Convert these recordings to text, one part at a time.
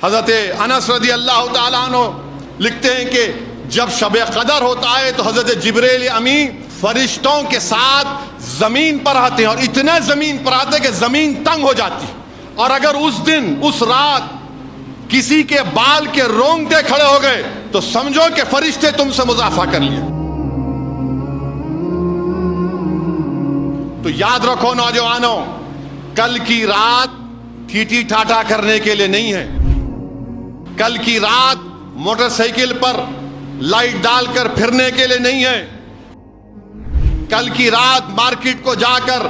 حضرت انس رضی اللہ تعالیٰ عنہ لکھتے ہیں کہ جب شب قدر ہوتا ہے تو حضرت جبریل امی فرشتوں کے ساتھ زمین پر آتے ہیں، اور اتنے زمین پر آتے ہیں کہ زمین تنگ ہو جاتی، اور اگر اس دن اس رات کسی کے بال کے رونگٹے کھڑے ہو گئے تو سمجھو کہ فرشتے تم سے مضافہ کر لیے۔ تو یاد رکھو نوجوانوں، کل کی رات ٹھیٹھی ٹھاٹا کرنے کے لیے نہیں ہے، کل کی رات موٹر سائیکل پر لائٹ ڈال کر پھرنے کے لیے نہیں ہے، کل کی رات مارکیٹ کو جا کر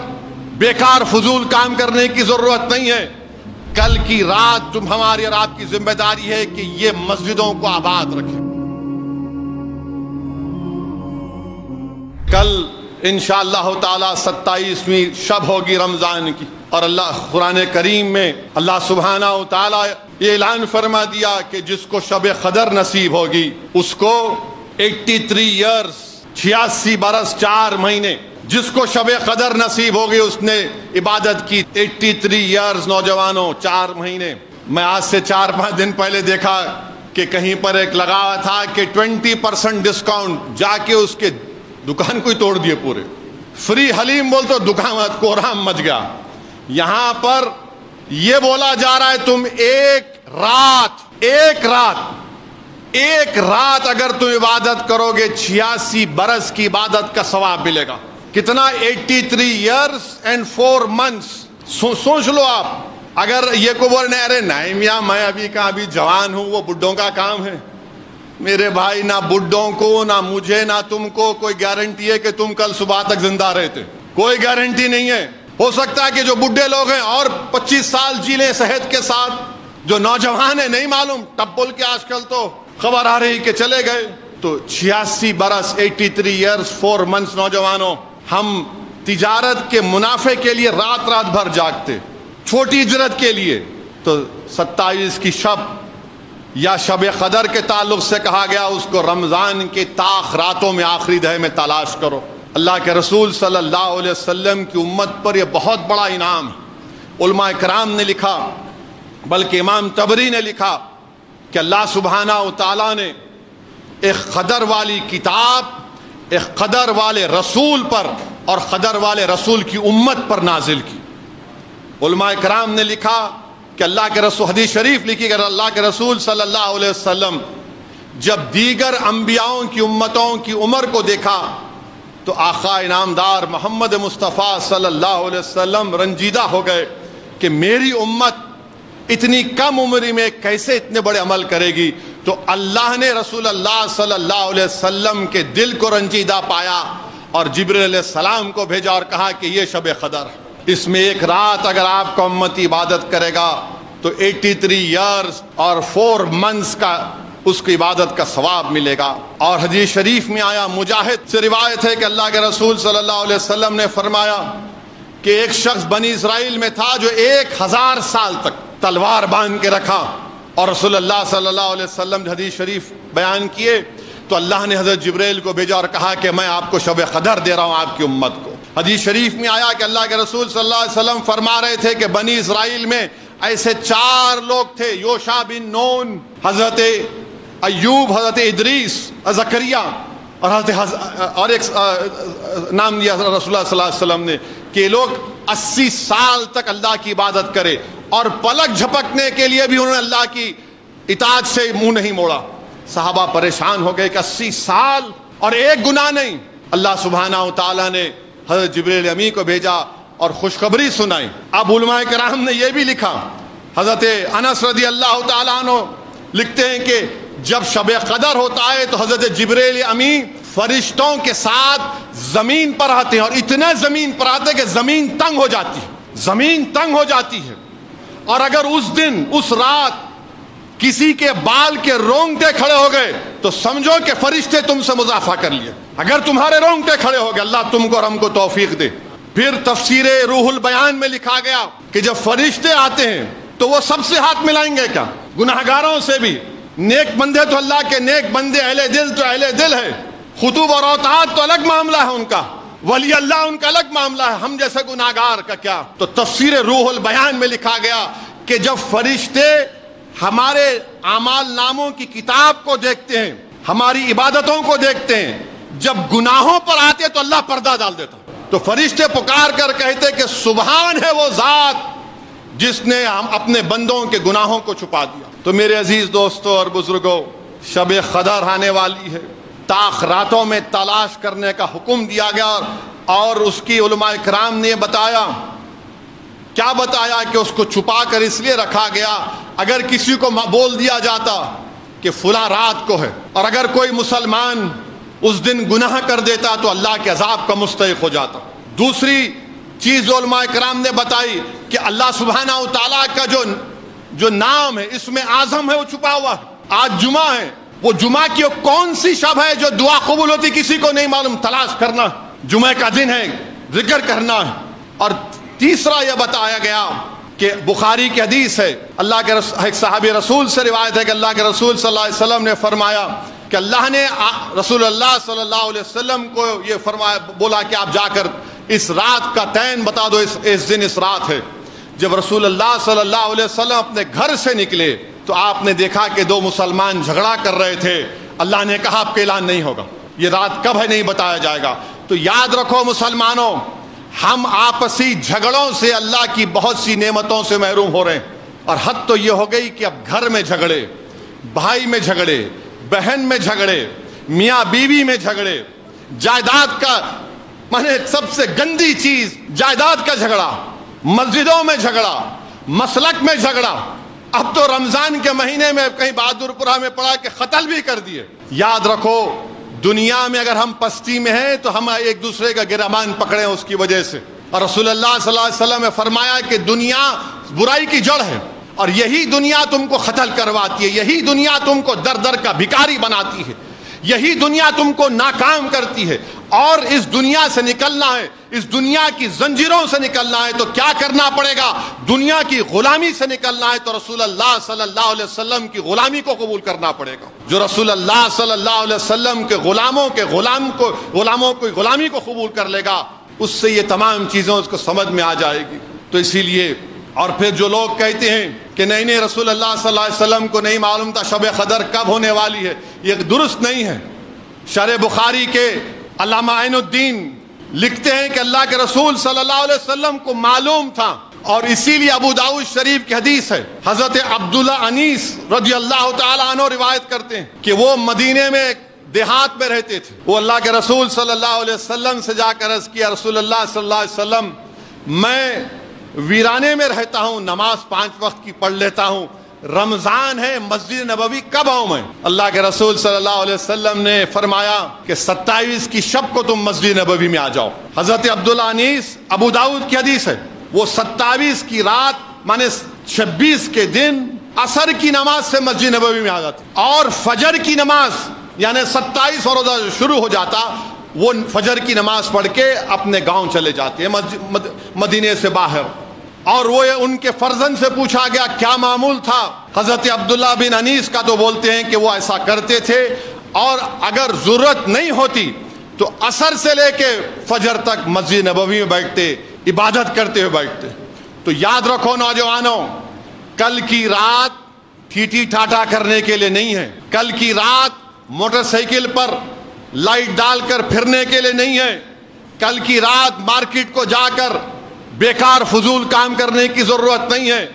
بیکار فضول کام کرنے کی ضرورت نہیں ہے، کل کی رات تم ہماری اور آپ کی ذمہ داری ہے کہ یہ مسجدوں کو آباد رکھیں۔ کل انشاءاللہ تعالی 27ویں شب ہوگی رمضان کی، اور اللہ قرآن کریم میں اللہ سبحانہ و تعالی یہ اعلان فرما دیا کہ جس کو شب قدر نصیب ہوگی اس کو 83 ایئرز 86 برس 4 مہینے، جس کو شب قدر نصیب ہوگی اس نے عبادت کی 83 ایئرز نوجوانوں 4 مہینے۔ میں آج سے 4-5 دن پہلے دیکھا کہ کہیں پر ایک لگا ہوا تھا کہ 20% ڈسکاؤنٹ، جا کے اس کے دکان کو ہی توڑ دیے پورے، فری حلیم بول تو دکان کوہرام مچ گیا۔ یہاں پر یہ بولا جا رہا ہے تم ایک رات اگر تم عبادت کرو گے 86 برس کی عبادت کا ثواب ملے گا۔ کتنا؟ 83 ایئرز اینڈ 4 منتھس۔ سوچ لو آپ، اگر یہ کو بولنے ارے نہیں میاں میں ابھی جوان ہوں، وہ بڈھوں کا کام ہے۔ میرے بھائی، نہ بڈھوں کو، نہ مجھے، نہ تم کو کوئی گارنٹی ہے کہ تم کل صبح تک زندہ رہتے؟ کوئی گارنٹی نہیں ہے۔ ہو سکتا ہے کہ جو بڈھے لوگ ہیں اور 25 سال جی لیں صحت کے ساتھ، جو نوجوان ہیں نہیں معلوم، ٹب بول کے آج کل تو خبر آ رہی کہ چلے گئے۔ تو 86 برس 83 ایئرز 4 منتھس نوجوانوں، ہم تجارت کے منافع کے لیے رات بھر جاگتے، چھوٹی اجرت کے لیے۔ تو 27 کی شب یا شب قدر کے تعلق سے کہا گیا اس کو رمضان کے طاق راتوں میں آخری دہے میں تلاش کرو۔ اللہ کے رسول صلی اللہ علیہ وسلم کی امت پر یہ بہت بڑا انعام ہے۔ علماء کرام نے لکھا، بلکہ امام طبری نے لکھا کہ اللہ سبحانہ و تعالیٰ نے ایک قدر والی کتاب ایک قدر والے رسول پر اور قدر والے رسول کی امت پر نازل کی۔ علماء کرام نے لکھا کہ اللہ کے رسول، حدیث شریف لکھی کہ اللہ کے رسول صلی اللہ علیہ وسلم جب دیگر انبیاءوں کی امتوں کی عمر کو دیکھا تو آقا انعامدار محمد مصطفیٰ صلی اللہ علیہ وسلم رنجیدہ ہو گئے کہ میری امت اتنی کم عمری میں کیسے اتنے بڑے عمل کرے گی۔ تو اللہ نے رسول اللہ صلی اللہ علیہ وسلم کے دل کو رنجیدہ پایا اور جبریل علیہ السلام کو بھیجا اور کہا کہ یہ شب قدر، اس میں ایک رات اگر آپ کا امتی عبادت کرے گا تو 83 ایئرز اور 4 منتھس کا اس کی عبادت کا ثواب ملے گا۔ اور حدیث شریف میں آیا، مجاہد سے روایت ہے کہ اللہ کے رسول صلی اللہ علیہ وسلم نے فرمایا کہ ایک شخص بنی اسرائیل میں تھا جو 1000 سال تک تلوار باندھ کے رکھا، اور رسول اللہ صلی اللہ علیہ وسلم نے حدیث شریف بیان کیے تو اللہ نے حضرت جبریل کو بھیجا اور کہا کہ میں آپ کو شب قدر دے رہا ہوں آپ کی امت کو۔ حدیث شریف میں آیا کہ اللہ کے رسول صلی اللہ علیہ وسلم فرما رہے تھے کہ بنی اسرائیل میں ایسے 4 لوگ تھے، یوشع بن نون، حضرت ایوب، حضرت ادریس، زکریا، اور ایک نام دیا رسول اللہ صلی اللہ علیہ وسلم نے کہ لوگ 80 سال تک اللہ کی عبادت کرے، اور پلک جھپکنے کے لیے بھی انہوں نے اللہ کی اطاعت سے منہ نہیں موڑا۔ صحابہ پریشان ہو گئے کہ 80 سال اور ایک گناہ نہیں۔ اللہ سبحانہ و تعالیٰ نے حضرت جبریل امی کو بھیجا اور خوشخبری سنائی۔ اب علماء کرام نے یہ بھی لکھا، حضرت انس رضی اللہ تعالیٰ عنہ لکھتے ہیں کہ جب شب قدر ہوتا ہے تو حضرت جبریل امی فرشتوں کے ساتھ زمین پر آتے ہیں، اور اتنے زمین پر آتے ہیں کہ زمین تنگ ہو جاتی ہے، زمین تنگ ہو جاتی ہے، اور اگر اس دن اس رات کسی کے بال کے رونگٹے کھڑے ہو گئے تو سمجھو کہ فرشتے تم سے مضافہ کر لیے۔ اگر تمہارے رونگٹے کھڑے ہو گئے، اللہ تم کو اور ہم کو توفیق دے۔ پھر تفسیر روح البیان میں لکھا گیا کہ جب فرشتے آتے ہیں تو وہ سب سے ہاتھ ملائیں گے، کیا گناہگاروں سے بھی؟ نیک بندے تو اللہ کے نیک بندے، اہل دل تو اہل دل ہے، خطوب اور اوتاد تو الگ معاملہ ہے ان کا، ولی اللہ ان کا الگ معاملہ ہے، ہم جیسے گناہگار کا کیا؟ تو تفسیر روح البیان میں لکھا گیا کہ جب فرشتے ہمارے اعمال ناموں کی کتاب کو دیکھتے ہیں، ہماری عبادتوں کو دیکھتے ہیں، جب گناہوں پر آتے تو اللہ پردہ ڈال دیتا، تو فرشتے پکار کر کہتے کہ سبحان ہے وہ ذات جس نے ہم اپنے بندوں کے گناہوں کو چھپا دیا۔ تو میرے عزیز دوستوں اور بزرگوں، شب قدر آنے والی ہے، طاق راتوں میں تلاش کرنے کا حکم دیا گیا، اور اس کی علماء کرام نے بتایا، کیا بتایا کہ اس کو چھپا کر اس لیے رکھا گیا، اگر کسی کو بول دیا جاتا کہ فلاں رات کو ہے، اور اگر کوئی مسلمان اس دن گناہ کر دیتا تو اللہ کے عذاب کا مستحق ہو جاتا۔ دوسری چیز علماء کرام نے بتائی کہ اللہ سبحانہ و تعالیٰ کا جو نام ہے، اس میں اعظم ہے، وہ چھپا ہوا ہے۔ آج جمعہ ہے، وہ جمعہ کی کون سی شب ہے جو دعا قبول ہوتی کسی کو نہیں معلوم، تلاش کرنا، جمعہ کا دن ہے، ذکر کرنا ہے۔ اور تیسرا یہ بتایا گیا کہ بخاری کی حدیث ہے، اللہ کے ایک صحابی رسول سے روایت ہے کہ اللہ کے رسول صلی اللہ علیہ وسلم نے فرمایا کہ اللہ نے رسول اللہ صلی اللہ علیہ وسلم کو یہ فرمایا، بولا کہ آپ جا کر اس رات کا تعین بتا دو، اس دن اس رات ہے۔ جب رسول اللہ صلی اللہ علیہ وسلم اپنے گھر سے نکلے تو آپ نے دیکھا کہ دو مسلمان جھگڑا کر رہے تھے۔ اللہ نے کہا آپ کا اعلان نہیں ہوگا، یہ رات کب ہے نہیں بتایا جائے گا۔ تو یاد رکھو مسلمانوں، ہم آپسی جھگڑوں سے اللہ کی بہت سی نعمتوں سے محروم ہو رہے ہیں، اور حد تو یہ ہو گئی کہ اب گھر میں جھگڑے، بھائی میں جھگڑے، بہن میں جھگڑے، میاں بیوی میں جھگڑے، جائیداد کا، سب سے گندی چیز جائیداد کا جھگڑا، مسجدوں میں جھگڑا، مسلک میں جھگڑا۔ اب تو رمضان کے مہینے میں کہیں بہادر پورہ میں پڑا کہ قتل بھی کر دیے۔ یاد رکھو، دنیا میں اگر ہم پستی میں ہیں تو ہم ایک دوسرے کا گرمان پکڑے اس کی وجہ سے، اور رسول اللہ صلی اللہ علیہ وسلم نے فرمایا کہ دنیا برائی کی جڑ ہے، اور یہی دنیا تم کو قتل کرواتی ہے، یہی دنیا تم کو در در کا بھکاری بناتی ہے، یہی دنیا تم کو ناکام کرتی ہے۔ اور اس دنیا سے نکلنا ہے، اس دنیا کی زنجیروں سے نکلنا ہے تو کیا کرنا پڑے گا؟ دنیا کی غلامی سے نکلنا ہے تو رسول اللہ صلی اللہ علیہ وسلم کی غلامی کو قبول کرنا پڑے گا۔ جو رسول اللہ صلی اللہ علیہ وسلم کے غلاموں کی غلامی کو قبول کر لے گا، اس سے یہ تمام چیزیں اس کو سمجھ میں آ جائے گی۔ تو اسی لیے، اور پھر جو لوگ کہتے ہیں کہ نہیں رسول اللہ صلی اللہ علیہ وسلم کو نہیں معلوم تھا شب قدر کب ہونے والی ہے، یہ درست نہیں ہے۔ شرح بخاری کے علامہ عین الدین لکھتے ہیں کہ اللہ کے رسول صلی اللہ علیہ وسلم کو معلوم تھا، اور اسی لیے ابو داؤد شریف کی حدیث ہے، حضرت عبداللہ انیس رضی اللہ تعالیٰ عنہ روایت کرتے ہیں کہ وہ مدینے میں دیہات میں رہتے تھے۔ وہ اللہ کے رسول صلی اللہ علیہ وسلم سے جا کر عرض کیا، رسول اللہ صلی اللہ علیہ وسلم، میں ویرانے میں رہتا ہوں، نماز 5 وقت کی پڑھ لیتا ہوں، رمضان ہے، مسجد نبوی کب آؤں میں؟ اللہ کے رسول صلی اللہ علیہ وسلم نے فرمایا کہ 27 کی شب کو تم مسجد نبوی میں آ جاؤ۔ حضرت عبداللہ انیس، ابو داؤد کی حدیث ہے، وہ 27 کی رات مانے 26 کے دن عصر کی نماز سے مسجد نبوی میں آ جاتے، اور فجر کی نماز یعنی 27 اور روزہ شروع ہو جاتا، وہ فجر کی نماز پڑھ کے اپنے گاؤں چلے جاتے ہیں مدینے سے باہر۔ اور وہ ان کے فرزند سے پوچھا گیا کیا معمول تھا حضرت عبداللہ بن انیس کا، تو بولتے ہیں کہ وہ ایسا کرتے تھے، اور اگر ضرورت نہیں ہوتی تو عصر سے لے کے فجر تک مسجد نبوی میں بیٹھتے، عبادت کرتے ہوئے بیٹھتے۔ تو یاد رکھو نوجوانوں، کل کی رات ٹھیٹھی ٹھاٹھا کرنے کے لیے نہیں ہے، کل کی رات موٹر سائیکل پر لائٹ ڈال کر پھرنے کے لیے نہیں ہے، کل کی رات مارکیٹ کو جا کر بیکار فضول کام کرنے کی ضرورت نہیں ہے۔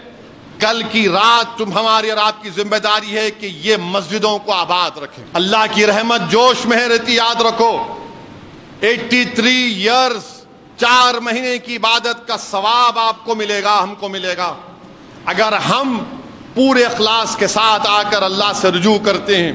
کل کی رات ہماری اور آپ کی ذمہ داری ہے کہ یہ مسجدوں کو آباد رکھیں۔ اللہ کی رحمت جوش میں رہتی، یاد رکھو 83 ایئرز 4 مہینے کی عبادت کا ثواب آپ کو ملے گا، ہم کو ملے گا، اگر ہم پورے اخلاص کے ساتھ آ کر اللہ سے رجوع کرتے ہیں۔